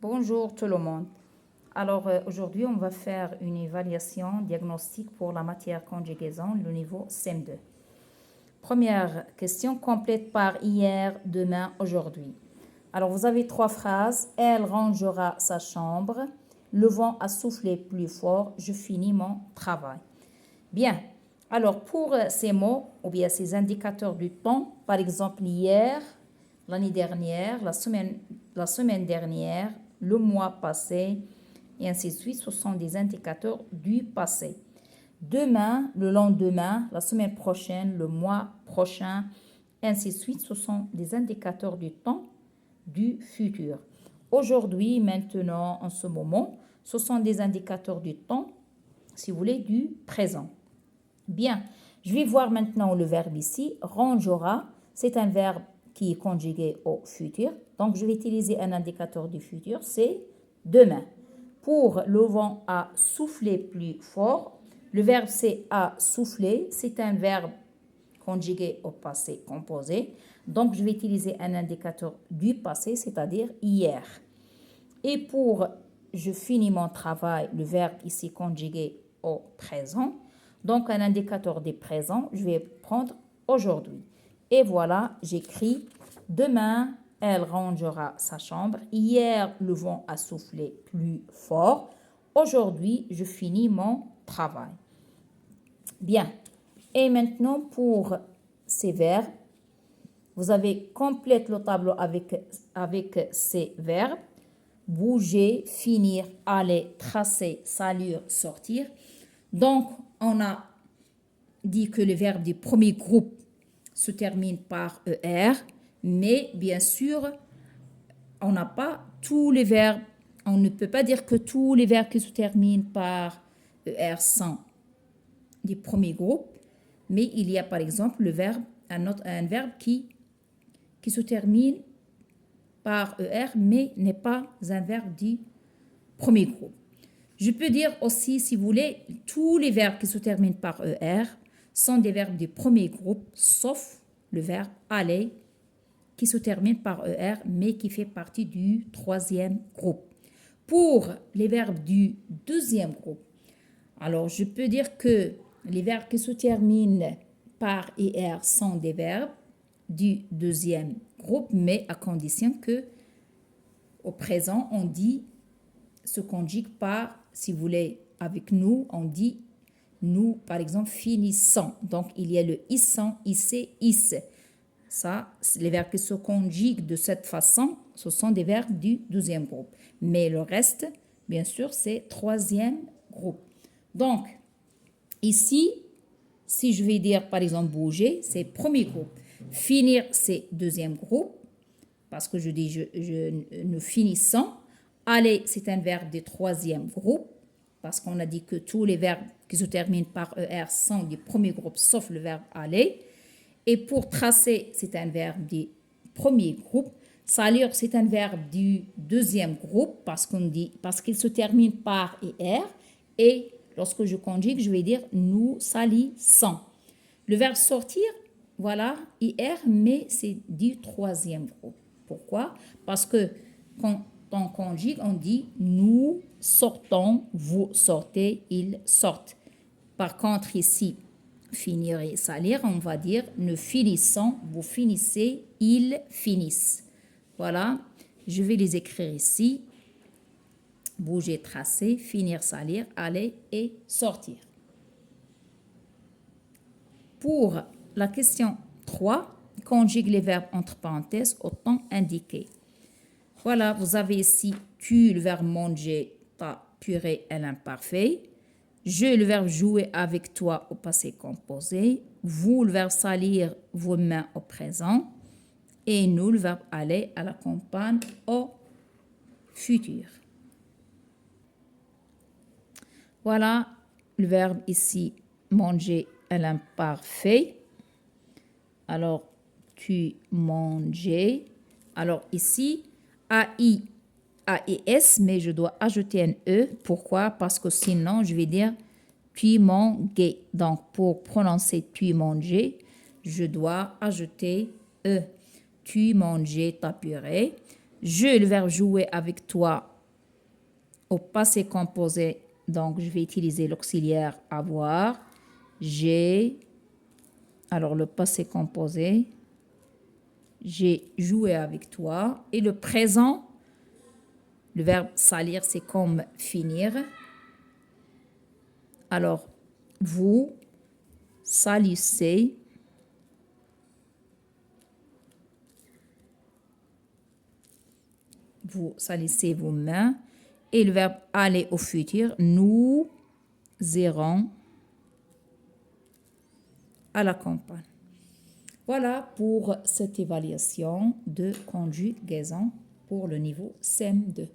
Bonjour tout le monde. Alors aujourd'hui, on va faire une évaluation diagnostique pour la matière conjugaison, le niveau CM2. Première question, complète par hier, demain, aujourd'hui. Alors vous avez trois phrases. Elle rangera sa chambre. Le vent a soufflé plus fort. Je finis mon travail. Bien. Alors pour ces mots ou bien ces indicateurs du temps, par exemple hier, l'année dernière, la semaine dernière, le mois passé, et ainsi de suite, ce sont des indicateurs du passé. Demain, le lendemain, la semaine prochaine, le mois prochain, et ainsi de suite, ce sont des indicateurs du temps du futur. Aujourd'hui, maintenant, en ce moment, ce sont des indicateurs du temps, si vous voulez, du présent. Bien, je vais voir maintenant le verbe ici. Rangera, c'est un verbe qui est conjugué au futur. Donc, je vais utiliser un indicateur du futur, c'est demain. Pour le vent a soufflé plus fort, le verbe c'est a soufflé, c'est un verbe conjugué au passé composé. Donc, je vais utiliser un indicateur du passé, c'est-à-dire hier. Et pour je finis mon travail, le verbe ici conjugué au présent. Donc, un indicateur des présents, je vais prendre aujourd'hui. Et voilà, j'écris demain, elle rangera sa chambre. Hier, le vent a soufflé plus fort. Aujourd'hui, je finis mon travail. Bien. Et maintenant, pour ces verbes, vous avez complète le tableau avec ces verbes. Bouger, finir, aller, tracer, salir, sortir. Donc, on a dit que le verbe du premier groupe se termine par ER, mais bien sûr, on n'a pas tous les verbes. On ne peut pas dire que tous les verbes qui se terminent par ER sont du premier groupe, mais il y a par exemple un verbe qui se termine par ER, mais n'est pas un verbe du premier groupe. Je peux dire aussi, si vous voulez, tous les verbes qui se terminent par ER sont des verbes du premier groupe, sauf le verbe aller qui se termine par ER, mais qui fait partie du troisième groupe. Pour les verbes du deuxième groupe, alors je peux dire que les verbes qui se terminent par ER sont des verbes du deuxième groupe, mais à condition que au présent, on dit se conjugue par, si vous voulez, avec nous, on dit nous, par exemple, finissons. Donc, il y a le issant, isser, isse. Ça, les verbes qui se conjuguent de cette façon, ce sont des verbes du deuxième groupe. Mais le reste, bien sûr, c'est troisième groupe. Donc, ici, si je vais dire, par exemple, bouger, c'est premier groupe. Finir, c'est deuxième groupe, parce que je dis nous finissons. Aller, c'est un verbe du troisième groupe, parce qu'on a dit que tous les verbes qui se terminent par ER sont du premier groupe, sauf le verbe aller. Et pour tracer, c'est un verbe du premier groupe. Salir, c'est un verbe du deuxième groupe, parce qu'il se termine par ER. Et lorsque je conjugue, je vais dire nous salissons. Le verbe sortir, voilà, IR, mais c'est du troisième groupe. Pourquoi? Parce que quand on conjugue, on dit nous sortons, vous sortez, ils sortent. Par contre, ici, finir et salir, on va dire nous finissons, vous finissez, ils finissent. Voilà, je vais les écrire ici. Bouger, tracer, finir, salir, aller et sortir. Pour la question 3, conjugue les verbes entre parenthèses au temps indiqué. Voilà, vous avez ici tu, le verbe manger, ta, purée, l'imparfait. Je, le verbe jouer avec toi au passé composé. Vous, le verbe salir, vos mains au présent. Et nous, le verbe aller à la campagne au futur. Voilà le verbe ici, manger, l'imparfait. Alors, tu mangeais. Alors, ici, AI, AES, mais je dois ajouter un E. Pourquoi? Parce que sinon, je vais dire tu mangeais. Donc, pour prononcer tu mangeais, je dois ajouter E. Tu mangeais ta purée. Je, le verbe jouer avec toi Au passé composé, donc je vais utiliser l'auxiliaire avoir. J'ai, alors le passé composé, j'ai joué avec toi. Et le présent, le verbe salir, c'est comme finir. Alors, vous salissez. Vous salissez vos mains. Et le verbe aller au futur, nous irons à la campagne. Voilà pour cette évaluation de conjugaison pour le niveau CM2.